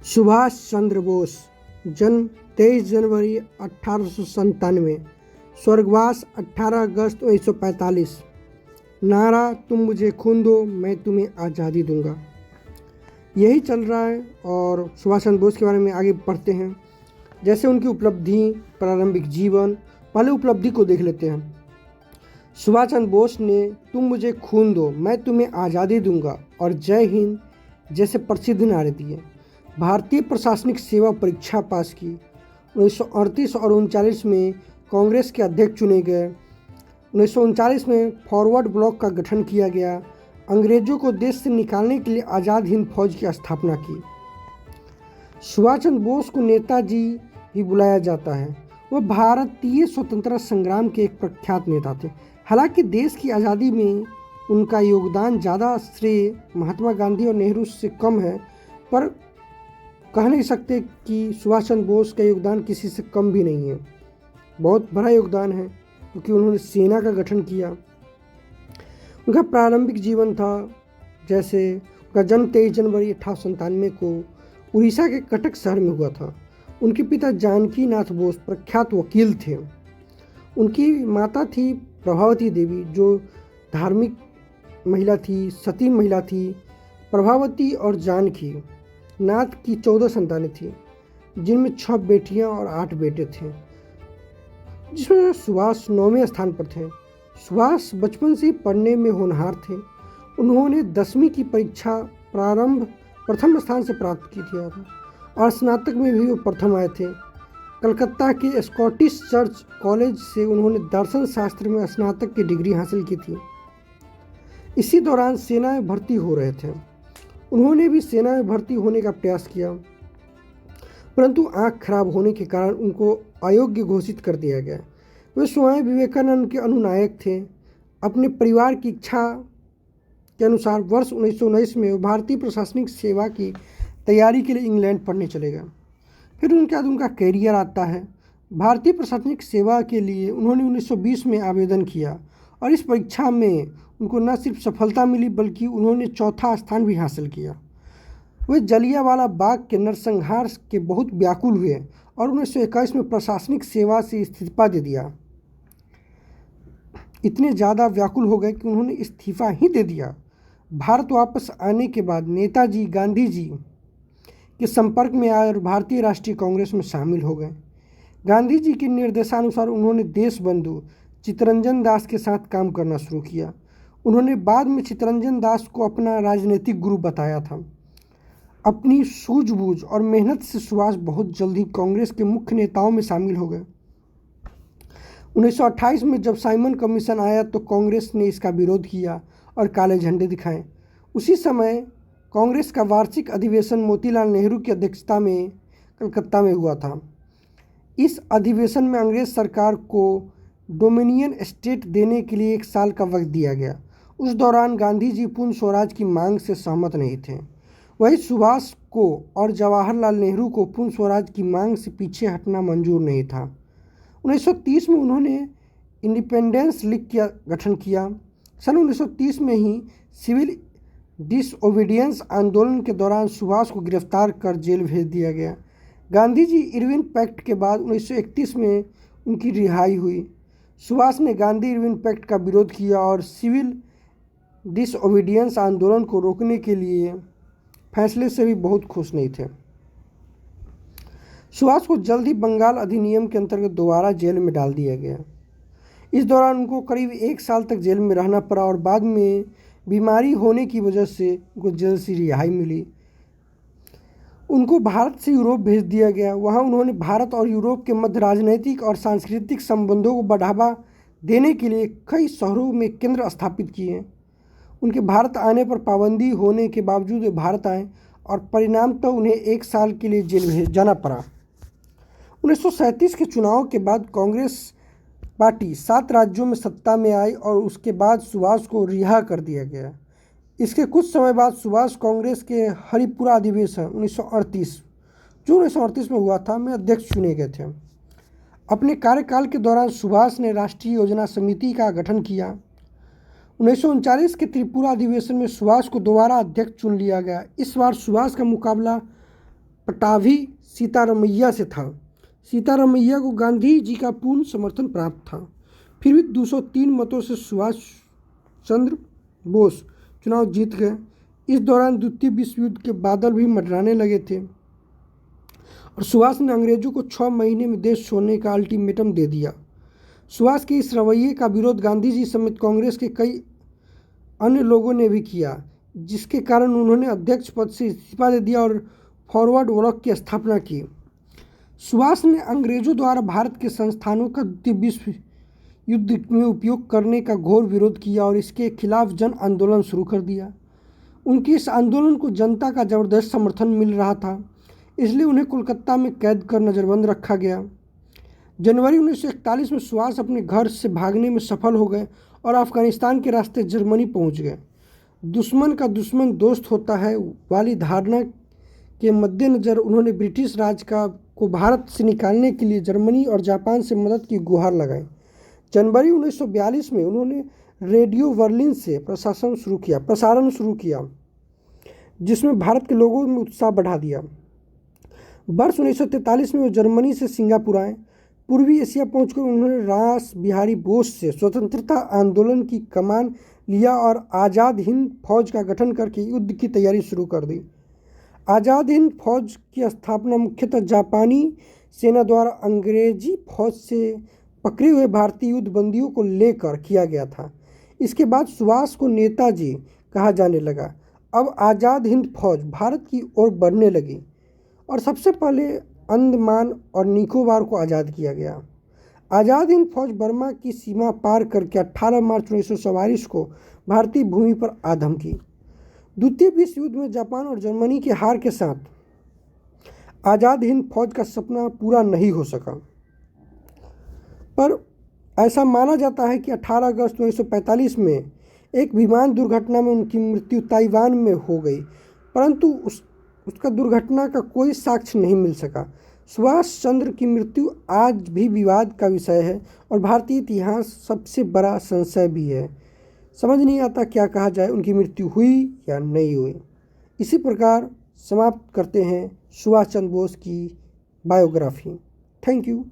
सुभाष चंद्र बोस, जन्म 23 जनवरी 1897, स्वर्गवास 18 अगस्त 1945। नारा तुम मुझे खून दो मैं तुम्हें आज़ादी दूंगा। यही चल रहा है और सुभाष चंद्र बोस के बारे में आगे पढ़ते हैं। जैसे उनकी उपलब्धि, प्रारंभिक जीवन, पहले उपलब्धि को देख लेते हैं। सुभाष चंद्र बोस ने तुम मुझे खून दो मैं तुम्हें आज़ादी दूंगा और जय हिंद जैसे प्रसिद्ध नारे दिए। भारतीय प्रशासनिक सेवा परीक्षा पास की। 1938 और 1939 में कांग्रेस के अध्यक्ष चुने गए। 1939 में फॉरवर्ड ब्लॉक का गठन किया गया। अंग्रेजों को देश से निकालने के लिए आज़ाद हिंद फौज की स्थापना की। सुभाष चंद्र बोस को नेताजी भी बुलाया जाता है। वह भारतीय स्वतंत्रता संग्राम के एक प्रख्यात नेता थे। हालांकि देश की आज़ादी में उनका योगदान ज़्यादा श्रेय महात्मा गांधी और नेहरू से कम है, पर कह नहीं सकते कि सुभाष चंद्र बोस का योगदान किसी से कम भी नहीं है। बहुत बड़ा योगदान है क्योंकि उन्होंने सेना का गठन किया। उनका प्रारंभिक जीवन था, जैसे उनका जन्म 23 जनवरी 1897 को उड़ीसा के कटक शहर में हुआ था। उनके पिता जानकी नाथ बोस प्रख्यात वकील थे। उनकी माता थी प्रभावती देवी, जो धार्मिक महिला थी, सती महिला थी। प्रभावती और जानकी नाथ की 14 संतानें थीं, जिनमें 6 बेटियां और 8 बेटे थे, जिसमें सुभाष 9वें स्थान पर थे। सुभाष बचपन से पढ़ने में होनहार थे। उन्होंने 10वीं की परीक्षा प्रथम स्थान से प्राप्त की थी और स्नातक में भी वो प्रथम आए थे। कलकत्ता के स्कॉटिश चर्च कॉलेज से उन्होंने दर्शन शास्त्र में स्नातक की डिग्री हासिल की थी। इसी दौरान सेना में भर्ती हो रहे थे। उन्होंने भी सेना में भर्ती होने का प्रयास किया, परंतु आँख खराब होने के कारण उनको अयोग्य घोषित कर दिया गया। वे स्वामी विवेकानंद के अनुनायक थे। अपने परिवार की इच्छा के अनुसार वर्ष 1919 में वो भारतीय प्रशासनिक सेवा की तैयारी के लिए इंग्लैंड पढ़ने चले गए। फिर उनके बाद उनका कैरियर आता है। भारतीय प्रशासनिक सेवा के लिए उन्होंने 1920 में आवेदन किया और इस परीक्षा में उनको न सिर्फ सफलता मिली बल्कि उन्होंने 4था स्थान भी हासिल किया। वे जलियांवाला बाग के नरसंहार के बहुत व्याकुल हुए और 1921 में प्रशासनिक सेवा से इस्तीफा दे दिया। इतने ज़्यादा व्याकुल हो गए कि उन्होंने इस्तीफा ही दे दिया। भारत वापस आने के बाद नेताजी गांधी जी के संपर्क में आए और भारतीय राष्ट्रीय कांग्रेस में शामिल हो गए। गांधी जी के निर्देशानुसार उन्होंने देशबंधु चित्तरंजन दास के साथ काम करना शुरू किया। उन्होंने बाद में चित्तरंजन दास को अपना राजनीतिक गुरु बताया था। अपनी सूझबूझ और मेहनत से सुभाष बहुत जल्द ही कांग्रेस के मुख्य नेताओं में शामिल हो गए। 1928 में जब साइमन कमीशन आया तो कांग्रेस ने इसका विरोध किया और काले झंडे दिखाए। उसी समय कांग्रेस का वार्षिक अधिवेशन मोतीलाल नेहरू की अध्यक्षता में कलकत्ता में हुआ था। इस अधिवेशन में अंग्रेज सरकार को डोमिनियन स्टेट देने के लिए 1 साल का वक्त दिया गया। उस दौरान गांधी जी पूर्ण स्वराज की मांग से सहमत नहीं थे। वही सुभाष को और जवाहरलाल नेहरू को पूर्ण स्वराज की मांग से पीछे हटना मंजूर नहीं था। 1930 में उन्होंने इंडिपेंडेंस लीग का गठन किया। सन 1930 में ही सिविल डिसओबीडियंस आंदोलन के दौरान सुभाष को गिरफ्तार कर जेल भेज दिया गया। गांधी जी इरविन पैक्ट के बाद 1931 में उनकी रिहाई हुई। सुभाष ने गांधी इरविन पैक्ट का विरोध किया और सिविल डिसओबीडियंस आंदोलन को रोकने के लिए फैसले से भी बहुत खुश नहीं थे। सुभाष को जल्द ही बंगाल अधिनियम के अंतर्गत दोबारा जेल में डाल दिया गया। इस दौरान उनको करीब 1 साल तक जेल में रहना पड़ा और बाद में बीमारी होने की वजह से उनको जेल से रिहाई मिली। उनको भारत से यूरोप भेज दिया गया। वहाँ उन्होंने भारत और यूरोप के मध्य राजनीतिक और सांस्कृतिक संबंधों को बढ़ावा देने के लिए कई शहरों में केंद्र स्थापित किए। उनके भारत आने पर पाबंदी होने के बावजूद वे भारत आए और परिणामतः उन्हें 1 साल के लिए जेल भेज जाना पड़ा। 1937 के चुनाव के बाद कांग्रेस पार्टी 7 राज्यों में सत्ता में आई और उसके बाद सुभाष को रिहा कर दिया गया। इसके कुछ समय बाद सुभाष कांग्रेस के हरिपुरा अधिवेशन 1938 जो 1938 में हुआ था में अध्यक्ष चुने गए थे। अपने कार्यकाल के दौरान सुभाष ने राष्ट्रीय योजना समिति का गठन किया। 1939 के त्रिपुरा अधिवेशन में सुभाष को दोबारा अध्यक्ष चुन लिया गया। इस बार सुभाष का मुकाबला पटाभी सीतारमैया से था। सीतारमैया को गांधी जी का पूर्ण समर्थन प्राप्त था। फिर भी 203 मतों से सुभाष चंद्र बोस चुनाव जीत गए। इस दौरान द्वितीय विश्व युद्ध के बादल भी मंडराने लगे थे और सुभाष ने अंग्रेजों को 6 महीने में देश छोड़ने का अल्टीमेटम दे दिया। सुभाष के इस रवैये का विरोध गांधी जी समेत कांग्रेस के कई अन्य लोगों ने भी किया, जिसके कारण उन्होंने अध्यक्ष पद से इस्तीफा दे दिया और फॉरवर्ड ब्लॉक की स्थापना की। सुभाष ने अंग्रेजों द्वारा भारत के संस्थानों का द्वितीय विश्व युद्ध में उपयोग करने का घोर विरोध किया और इसके खिलाफ जन आंदोलन शुरू कर दिया। उनके इस आंदोलन को जनता का जबरदस्त समर्थन मिल रहा था, इसलिए उन्हें कोलकाता में कैद कर नज़रबंद रखा गया। जनवरी 1941 में सुभाष अपने घर से भागने में सफल हो गए और अफगानिस्तान के रास्ते जर्मनी पहुंच गए। दुश्मन का दुश्मन दोस्त होता है वाली धारणा के मद्देनज़र उन्होंने ब्रिटिश राज को भारत से निकालने के लिए जर्मनी और जापान से मदद की गुहार लगाई। जनवरी 1942 में उन्होंने रेडियो बर्लिन से प्रसारण शुरू किया, जिसमें भारत के लोगों में उत्साह बढ़ा दिया। वर्ष 1943 में वो जर्मनी से सिंगापुर आए। पूर्वी एशिया पहुंचकर उन्होंने रास बिहारी बोस से स्वतंत्रता आंदोलन की कमान लिया और आज़ाद हिंद फौज का गठन करके युद्ध की तैयारी शुरू कर दी। आज़ाद हिंद फौज की स्थापना मुख्यतः जापानी सेना द्वारा अंग्रेजी फौज से पकड़े हुए भारतीय युद्ध बंदियों को लेकर किया गया था। इसके बाद सुभाष को नेताजी कहा जाने लगा। अब आज़ाद हिंद फौज भारत की ओर बढ़ने लगी और सबसे पहले अंडमान और निकोबार को आज़ाद किया गया। आज़ाद हिंद फौज बर्मा की सीमा पार करके 18 मार्च 1944 को भारतीय भूमि पर आधम की। द्वितीय विश्व युद्ध में जापान और जर्मनी की हार के साथ आज़ाद हिंद फौज का सपना पूरा नहीं हो सका, पर ऐसा माना जाता है कि 18 अगस्त 1945 में एक विमान दुर्घटना में उनकी मृत्यु ताइवान में हो गई, परंतु उसका दुर्घटना का कोई साक्ष्य नहीं मिल सका। सुभाष चंद्र की मृत्यु आज भी विवाद का विषय है और भारतीय इतिहास सबसे बड़ा संशय भी है। समझ नहीं आता क्या कहा जाए, उनकी मृत्यु हुई या नहीं हुई। इसी प्रकार समाप्त करते हैं सुभाष चंद्र बोस की बायोग्राफी। Thank you.